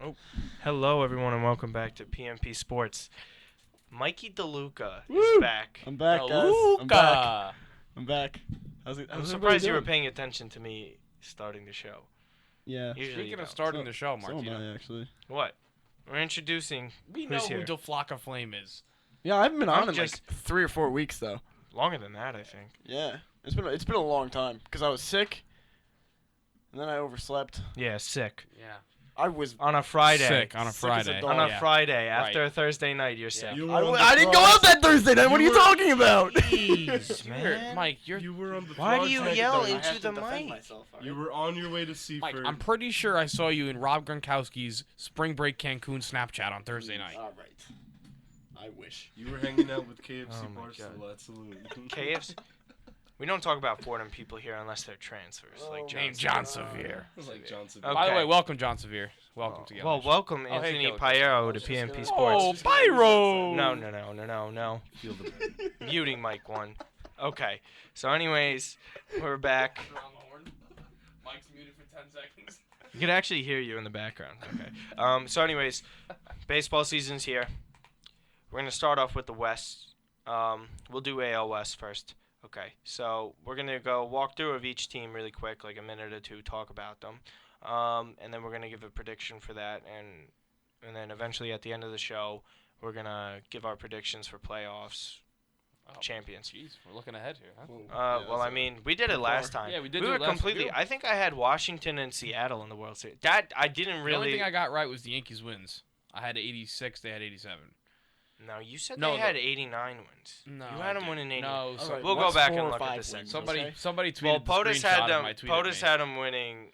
Oh, hello everyone and welcome back to PMP Sports. Mikey DeLuca is Woo! back. I'm back, guys. I'm back. DeLuca. I'm back. How's I'm everybody surprised you were doing? paying attention to me starting the show. Yeah. Usually you Speaking don't. of starting So- the show, So am Martino, I, actually. What? We're introducing we who's know here. who DeFlocka Flame is. Yeah, I haven't been I'm on in just- like 3 or 4 weeks though. Longer than that, I think. Yeah. It's been a long time because I was sick, and then I overslept. Yeah, sick. Yeah. I was. On a Friday. Sick on a Sick as a Friday. dog. On a Yeah. Friday after Right. a Thursday night, you're sick. Yeah. I didn't go out that Thursday night. What are you talking about? Jeez, man. Mike, you're You were on the Why do frog you track yell at into I have the to defend mic? myself, alright? You were on your way to Mike. Seaford. I'm pretty sure I saw you in Rob Gronkowski's Spring Break Cancun Snapchat on Thursday night. All right. I wish. You were hanging out with KFC Oh my Barstool. Absolutely. KFC? We don't talk about Fordham people here unless they're transfers, like Oh John. Named John Severe. Like Johnson. Okay. By the way, welcome John Severe. Welcome together. Well, welcome Oh, hey, Anthony Kelly. Paero to was just PMP gonna- Sports. Oh, Pyro! No. Feel the Muting Mike one. Okay. So, anyways, we're back. Mike's muted for 10 seconds. You can actually hear you in the background. Okay. So, anyways, baseball season's here. We're gonna start off with the West. We'll do AL West first. Okay. So we're gonna go walk through of each team really quick, like a minute or two, talk about them, and then we're gonna give a prediction for that, and then eventually at the end of the show, we're gonna give our predictions for playoffs, champions. Jeez, we're looking ahead here, huh? Well, I mean, we did it last time. Yeah, we did We do were it last completely. time. I think I had Washington and Seattle in the World Series. That I didn't The only really. thing I got right was the Yankees wins. I had 86, they had 87. No, you said No, they had 89 wins. No, you had I them winning didn't. 89. No, All so right, We'll go what's back 4 and or look at 5 the wins, segments. okay? somebody tweeted Well, the POTUS screenshot had of them. my tweet. POTUS had them winning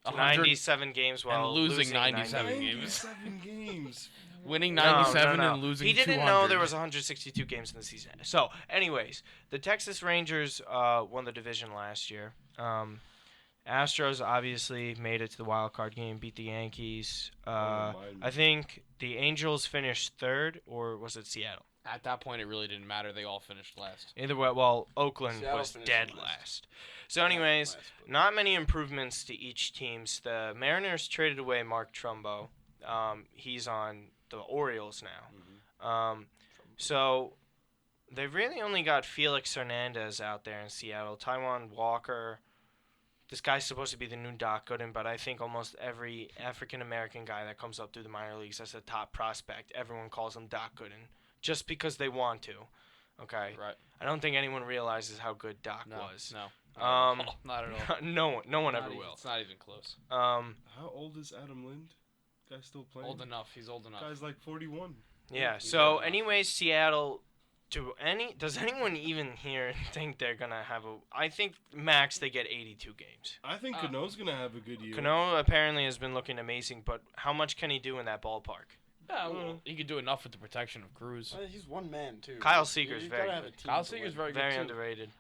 100 97 games while and losing 97 97 games. games. 97 games. winning No, 97 no, no. and losing He didn't 200. know there was 162 games in the season. So, anyways, the Texas Rangers won the division last year. Astros obviously made it to the wild card game, beat the Yankees. I think the Angels finished third, or was it Seattle? At that point, it really didn't matter. They all finished last. Either way, well, Oakland Seattle was finished dead last. last. So, anyways, not many improvements to each teams. The Mariners traded away Mark Trumbo. He's on the Orioles now. So they really only got Felix Hernandez out there in Seattle. Taijuan Walker. This guy's supposed to be the new Doc Gooden, but I think almost every African American guy that comes up through the minor leagues as a top prospect, everyone calls him Doc Gooden just because they want to. Okay. Right. I don't think anyone realizes how good Doc No. was. No. Not at all. no one Not ever even- will. It's not even close. How old is Adam Lind? Guy still playing? Old enough. He's old enough. Guy's like 41. Yeah. he's So, old enough. anyways, Seattle. Does anyone even here think they're gonna have a? I think max they get 82 games. I think Cano's going to have a good year. Cano apparently has been looking amazing, but how much can he do in that ballpark? Yeah, well, he could do enough with the protection of Cruz. He's one man too. Kyle Seager's You very gotta have good. a team Kyle to Seager's win. very good Very too. underrated.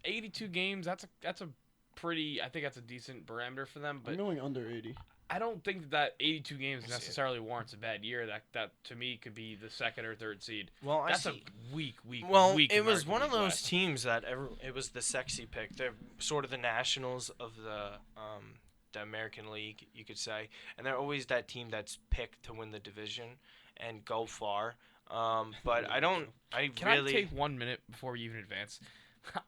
82 games. That's a pretty. I think that's a decent parameter for them. But I'm going under 80. I don't think that 82 games I see it. necessarily warrants a bad year. That to me could be the second or third seed. Well, That's a weak. Well, weak it was American one of League those West. teams that it was the sexy pick. They're sort of the Nationals of the American League, you could say, and they're always that team that's picked to win the division and go far. But I don't. I Can really. I take 1 minute before we even advance?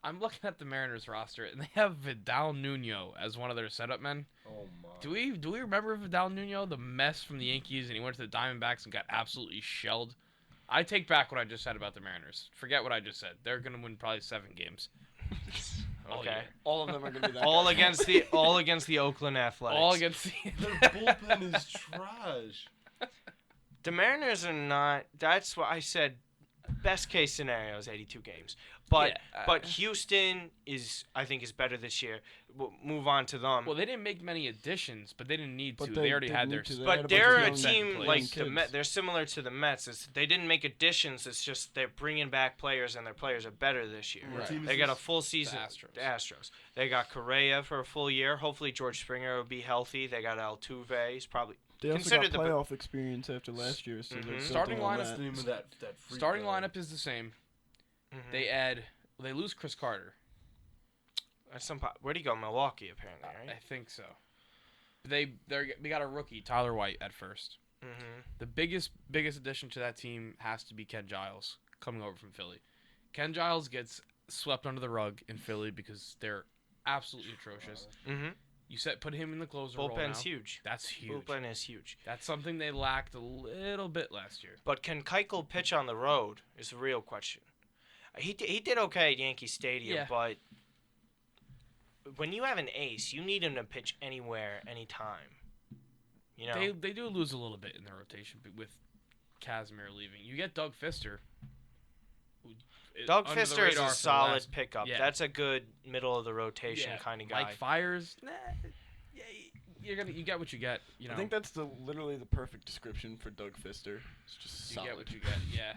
I'm looking at the Mariners roster, and they have Vidal Nuno as one of their setup men. Oh, my. Do we remember Vidal Nuno, the mess from the Yankees, and he went to the Diamondbacks and got absolutely shelled? I take back what I just said about the Mariners. Forget what I just said. They're gonna win probably 7 games. All Okay. year. All of them are gonna be that. All guy. against the Oakland Athletics. All against the. Their bullpen is trash. The Mariners are not. That's what I said. Best case scenario is 82 games. But Yeah, but Houston is I think is better this year. We'll move on to them. Well, they didn't make many additions, but they didn't need to. But They already didn't had need their. to. They had but bunch they're of a young team second like place. the Mets. They're similar to the Mets. They didn't make additions. It's just they're bringing back players, and their players are better this year. What team is They got a this? full season. Astros. The Astros. They got Correa for a full year. Hopefully George Springer will be healthy. They got Altuve. He's probably They also Consider got the- playoff experience after last year, so Mhm. they're Starting building on lineup- What's that. the name of that freak Starting guy? lineup is the same. mhm. They lose Chris Carter. Where'd he go? Milwaukee apparently, I right? think so. They got a rookie, Tyler White, at first. Mm-hmm. The biggest addition to that team has to be Ken Giles coming over from Philly. Ken Giles gets swept under the rug in Philly because they're absolutely atrocious. Mm-hmm. You put him in the closer role now. Bullpen's huge. That's huge. Bullpen is huge. That's something they lacked a little bit last year. But can Keuchel pitch on the road is the real question. He did okay at Yankee Stadium, Yeah. but when you have an ace, you need him to pitch anywhere, anytime. You know? They do lose a little bit in their rotation with Casimir leaving. You get Doug Fister. Doug Fister is a solid pickup. Yeah. That's a good middle of the rotation kind of guy. Mike Fiers, yeah, you get what you get. You know, I think that's literally the perfect description for Doug Fister. It's just you solid. get what you get. Yeah.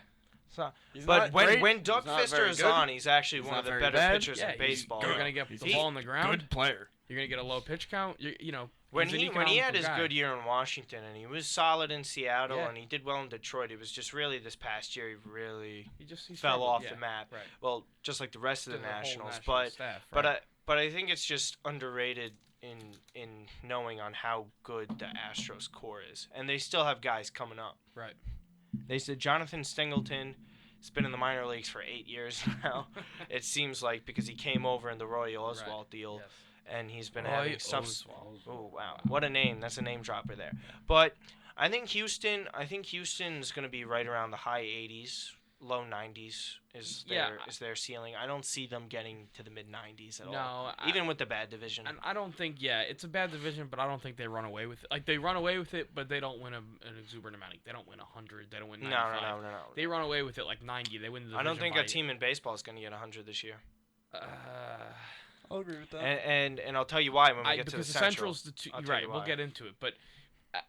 So, He's but not when great, Doug he's not Fister very is good. on, he's actually He's one not of the very better bad. pitchers Yeah, in baseball. You're gonna get the He's ball on the ground. Good player. You're gonna get a low pitch count. You know. When he's an he had economical his guy. good year in Washington and he was solid in Seattle Yeah. and he did well in Detroit, it was just really this past year he really he fell struggled, off yeah, the map. Right. Well, just like the rest of the Their whole Nationals, national but staff, but right. I think it's just underrated in knowing on how good the Astros core is, and they still have guys coming up. Right. They said Jonathan Singleton has been in the minor leagues for 8 years now. It seems like because he came over in the Roy Oswalt deal, Yes. and he's been Roy having stuff. Oswalt. Oh wow, what a name! That's a name dropper there. But I think Houston is going to be right around the high 80s, low 90s is their ceiling. I don't see them getting to the mid 90s at all. No, Even with the bad division. And I don't think, it's a bad division, but I don't think they run away with it. Like, they run away with it, but they don't win an exuberant amount. They don't win 100. They don't win 95. No. They run away with it like 90. They win the division. I don't think by, a team in baseball is going to get 100 this year. I'll agree with that. And I'll tell you why when we get to the because the Central. Central's the two. I'll You're tell right. you We'll why. get into it, but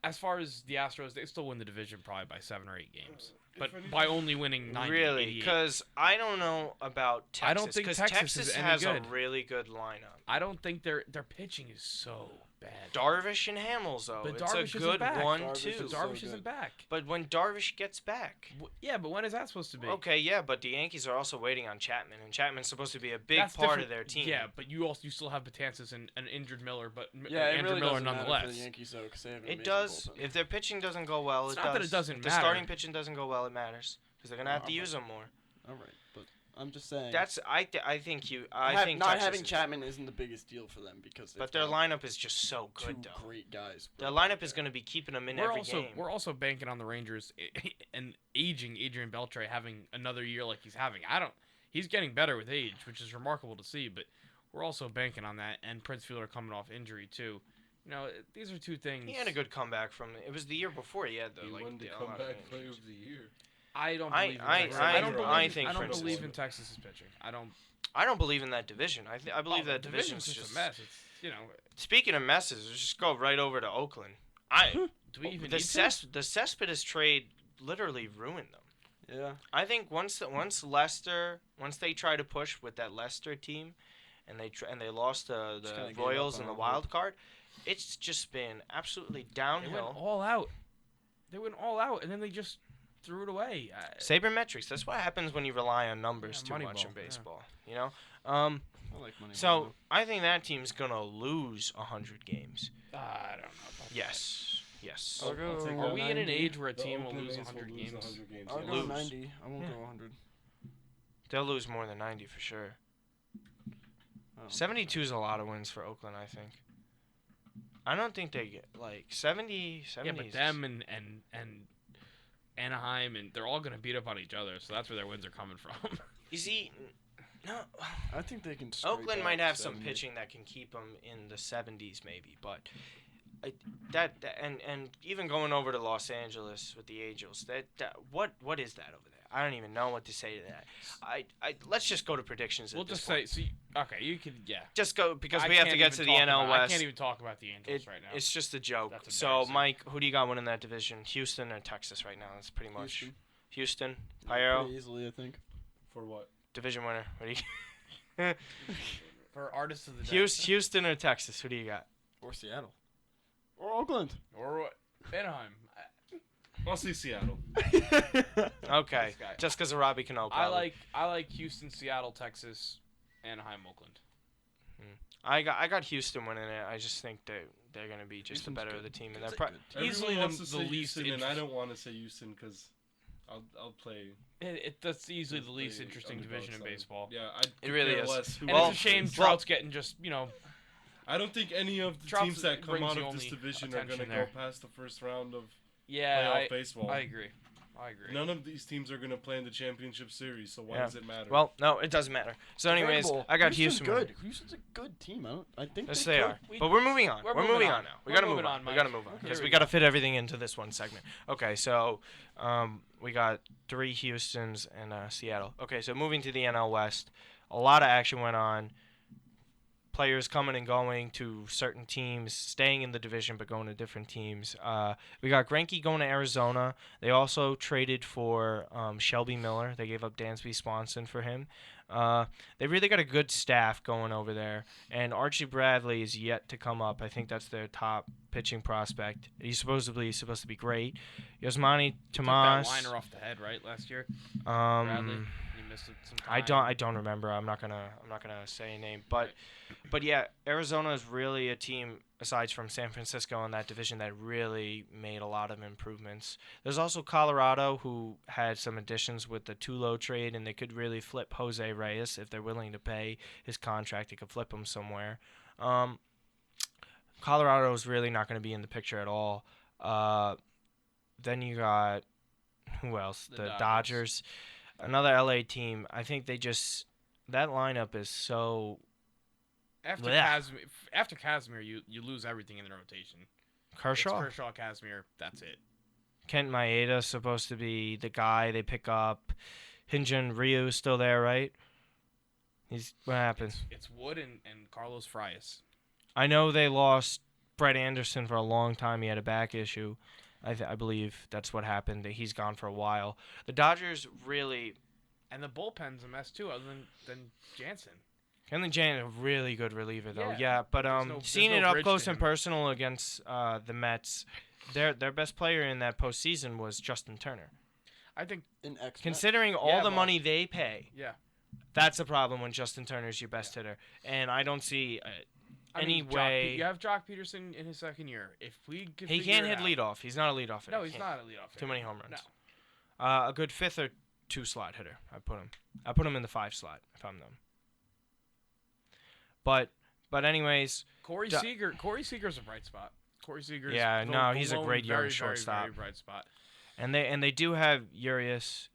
as far as the Astros, they still win the division probably by 7 or 8 games, but by only winning 90. Really? 88. Because I don't know about Texas. I don't think 'cause Texas is any has good. a really good lineup. I don't think their pitching is so bad. Darvish and Hamels, though. But It's Darvish a isn't good back. 1-2. Darvish is so Darvish good. isn't back. But when Darvish gets back. Yeah, but when is that supposed to be? Okay, yeah, but the Yankees are also waiting on Chapman, and Chapman's supposed to be a big That's part different. of their team. Yeah, but you still have Betances and an injured Miller, but Yeah, it Andrew really Miller doesn't matter nonetheless. for the Yankees though, 'cause they have an It amazing does. bullpen. If their pitching doesn't go well, It's it not that does. it doesn't If the matter. starting pitching doesn't go well, it matters because they're gonna have to Alright. use them more. All right, but I'm just saying. That's I think not Texas having is- Chapman isn't the biggest deal for them because But they've their got lineup is just so two good, though. great guys. Their right lineup is there. going to be keeping them in We're every also game. we're also banking on the Rangers and aging Adrian Beltre having another year like he's having. He's getting better with age, which is remarkable to see. But we're also banking on that, and Prince Fielder coming off injury too. You know, these are two things. He had a good comeback from it. Was the year before he had the He won the a lot of comeback player injuries. of the year. I don't I- believe. I- in Texas. I- don't believe, I think I don't Prince believe Fielder. in Texas's pitching. I don't. I don't believe in that division. I believe that the division's just a mess. It's Speaking of messes, let's just go right over to Oakland. Do we even the need to? the Cespedes trade literally ruined them. Yeah. I think once they try to push with that Leicester team, and they lost Just the kinda gave Royals up in on the hope. wild card, it's just been absolutely They went downhill. all out. They went all out, and then they just threw it away. Sabermetrics. That's what happens when you rely on numbers Yeah, too much in Moneyball, yeah. baseball. You know. I like money. So I think that team's gonna lose 100 games. I don't know. About Yes. Yes. I'll go- take Are a we in an 90. age where a The team will Oakland lose A's 100 lose games? 100 games. I'll yeah. go Lose. 90. I won't Yeah. go 100. They'll lose more than 90 for sure. I don't 72 is a lot of wins for Oakland, I think. I don't think they get like 70. Yeah, but them and Anaheim and they're all gonna beat up on each other, so that's where their wins are coming from. Is he? No. I think they can. scrape Oakland out might have some 70. pitching that can keep them in the 70s, maybe. But and even going over to Los Angeles with the Angels, what is that over there? I don't even know what to say to that. Let's just go to predictions. We'll at this just point. say, okay, you could, yeah. Just go because I we have can't to get even to the talk NL about- I West. can't even talk about the Angels right now. It's just a joke. That's So, embarrassing. Mike, who do you got winning that division? Houston or Texas right now? That's pretty much Houston. Houston. Yeah, Pyro, pretty easily, I think. For what? division winner. What do you? For artists of the day. Houston or Texas? Who do you got? Or Seattle. Or Oakland. Or what? Anaheim. I'll see Seattle. Okay, This guy. just because of Robbie Cano. I like Houston, Seattle, Texas, Anaheim, Oakland. I got Houston winning it. I just think they're gonna be just the Houston's better good. of the team, and It's they're a good team. Easily Everyone wants the to say least Houston, and I interest- don't want to say Houston because I'll play. That's easily the Just least the interesting underdog division in side. baseball. Yeah, It really is. Less who And Well, it's a shame wins. Trout's getting just I don't think any of the Trout's teams that come brings out the of this only division are going to attention go there. past the first round of yeah. playoff baseball. I agree. None of these teams are going to play in the championship series, so why Yeah. does it matter? Well, no, it doesn't matter. So, anyways, Debatable. I got Houston's Houston. winning. good. Houston's a good team. I think Yes, they they could. are. We- But we're moving on. we're We're moving moving on. on now. We We're gotta moving move on. on, We Mike. gotta move on Okay, because here we we gotta go. fit everything into this one segment. Okay, so we got 3 Houstons and Seattle. Okay, so moving to the NL West, a lot of action went on. Players coming and going to certain teams, staying in the division but going to different teams. We got Greinke going to Arizona. They also traded for Shelby Miller. They gave up Dansby Swanson for him. They really got a good staff going over there, and Archie Bradley is yet to come up. I think that's their top pitching prospect. He's supposed to be great. Yasmani Took that Tomas. liner off the head right last year. Bradley. Um, He missed it some I time. don't remember. I'm not gonna say a name, but yeah, Arizona is really a team aside from San Francisco in that division that really made a lot of improvements. There's also Colorado who had some additions with the Tulo trade, and they could really flip Jose Reyes if they're willing to pay his contract. They could flip him somewhere. Colorado is really not going to be in the picture at all. Then you got who else? The The Dodgers. Dodgers. Another LA team. I think they just that lineup is so After Yeah. Casimir, you lose everything in the rotation. Kershaw. It's Kershaw, Casimir. That's it. Kent Maeda supposed to be the guy they pick up. Hyunjin Ryu still there, right? What happened? It's Wood and Carlos Frias. I know they lost Brett Anderson for a long time. He had a back issue. I believe that's what happened. That he's gone for a while. The Dodgers really. And the bullpen's a mess too, other than Jansen. Kenley Jansen, a really good reliever though. Yeah, Yeah, but there's seeing no it up bridge close to and him. personal against the Mets, their best player in that postseason was Justin Turner. I think. In X. Considering all Yeah, the well- money they pay, Yeah. that's a problem when Justin Turner's your best hitter, and I don't see You have Jock Peterson in his second year. If we could he figure can't it hit out- leadoff. He's not a leadoff hitter. No, he's Can't. not a leadoff. Too hitter. many home runs. No. A good 5th or 2 slot hitter. I put him in the 5 slot if I'm them. But anyways, Corey Da- Seager's a bright spot. Corey Seager's Yeah, the- no, the he's a lone great young very, shortstop. Very, very bright spot. and they do have Urias.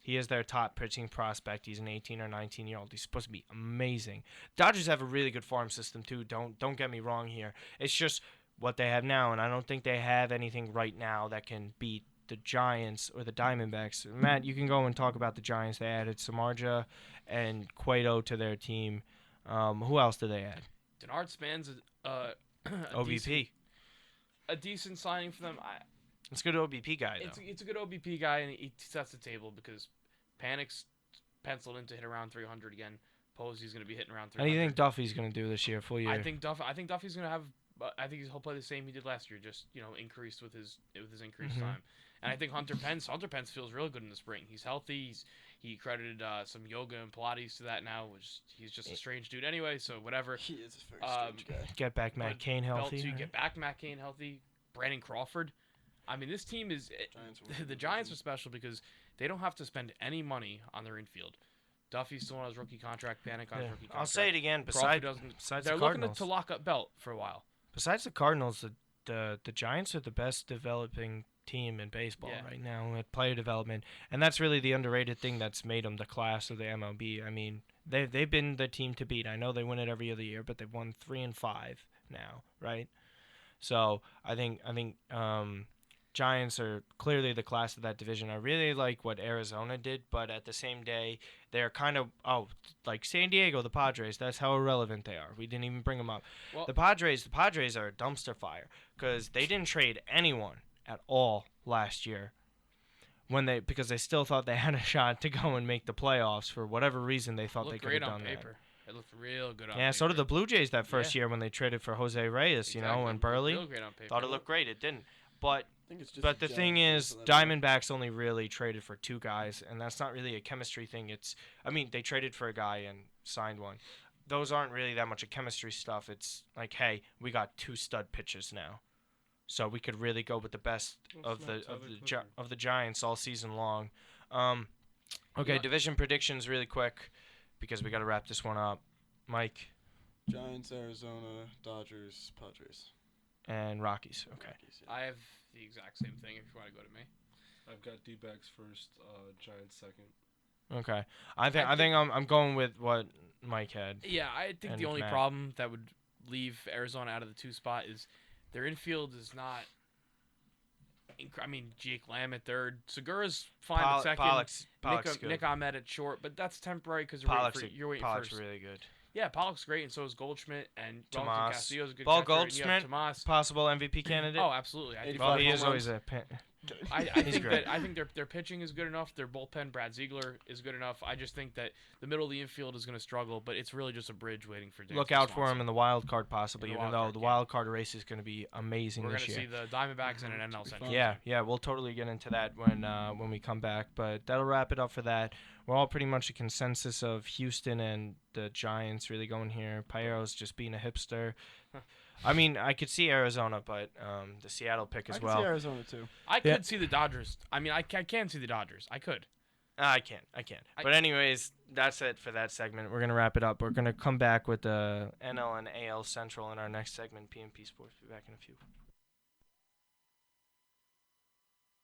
He is their top pitching prospect. He's an 18 or 19-year-old. He's supposed to be amazing. Dodgers have a really good farm system too. Don't get me wrong here. It's just what they have now, and I don't think they have anything right now that can beat the Giants or the Diamondbacks. Matt, you can go and talk about the Giants. They added Samardzija and Cueto to their team. Who else did they add? Denard Span's a OBP. decent signing for them. It's a good OBP guy though. It's a good OBP guy, and he sets the table because Panic's penciled in to hit around 300 again. Posey's going to be hitting around 300. How do you think Duffy's going to do this year? Full year. I think Duffy's going to have. I think he'll play the same he did last year, just increased with his increased Mhm. time. And I think Hunter Pence feels real good in the spring. He's healthy. He credited some yoga and Pilates to that now, which he's just a strange dude anyway. So whatever. He is a very strange guy. Get back Matt But Cain healthy. Belt, right? get back Matt Cain healthy. Brandon Crawford. I mean, this team is Giants are really the good Giants team. are special because they don't have to spend any money on their infield. Duffy's still on his rookie contract. Panic on his Yeah. rookie contract. I'll say it again. Crawford Besides doesn't. They're the looking Cardinals, to lock up Belt for a while. besides the Cardinals, the Giants are the best developing team in baseball Yeah. right now at player development, and that's really the underrated thing that's made them the class of the MLB. I mean, they've been the team to beat. I know they win it every other year, but they've won 3 and 5 now, right? So I think Giants are clearly the class of that division. I really like what Arizona did, but at the same day, they're kind of like San Diego, the Padres. That's how irrelevant they are. We didn't even bring them up. Well- The Padres are a dumpster fire because they didn't trade anyone at all last year. Because they still thought they had a shot to go and make the playoffs for whatever reason they thought they Looked could have great on done that. paper. It looked real good on Yeah, paper. so did the Blue Jays that first Yeah. year when they traded for Jose Reyes, Exactly. and Burley. Real great on paper. Thought it looked great. It didn't. But think it's just But the Giants thing that is, let him Diamondbacks only really traded for 2 guys, and that's not really a chemistry thing. I mean, they traded for a guy and signed one. Those aren't really that much of chemistry stuff. It's like, hey, we got 2 stud pitchers now, so we could really go with the best Well, it's not Tyler Clippard. of the Giants all season long. Okay, Yeah. division predictions really quick, because we got to wrap this one up. Mike Giants, Arizona, Dodgers, Padres. and Rockies. Okay. Rockies, yeah. I have the exact same thing. If you want to go to me, I've got D-backs first, Giants second. Okay. I I think- think I'm going with what Mike had. yeah, I think And the only Matt. problem that would leave Arizona out of the 2 spot is their infield is not. I mean, Jake Lamb at third, Segura's fine at second. Pollock's good. Nick Ahmed at short, but that's temporary because you're waiting Pollock's first. really good. Yeah, Pollock's great, and so is Goldschmidt, and Tomas. Wellington Castillo's a good Paul catcher, and you have Goldschmidt? Tomas. Possible MVP candidate. Oh, absolutely. I think, Well, 85 he home is always runs. I He's think great. that I think their pitching is good enough. Their bullpen, Brad Ziegler, is good enough. I just think that the middle of the infield is going to struggle, but it's really just a bridge waiting for. Look Dansby out for Swanson. him in the wild card, possibly. In the Even wild though card, the yeah. wild card race is going to be amazing We're this going to year. see the Diamondbacks in an NL be Central. fun. Yeah, we'll totally get into that when we come back. But that'll wrap it up for that. We're all pretty much a consensus of Houston and the Giants really going here. Payero's just being a hipster. I mean, I could see Arizona, but the Seattle pick as I can well. see Arizona too. I Yeah. could see the Dodgers. I mean, I can see the Dodgers. I could. I can't. But anyways, that's it for that segment. We're gonna wrap it up. We're gonna come back with the NL and AL Central in our next segment. PMP Sports. Be back in a few.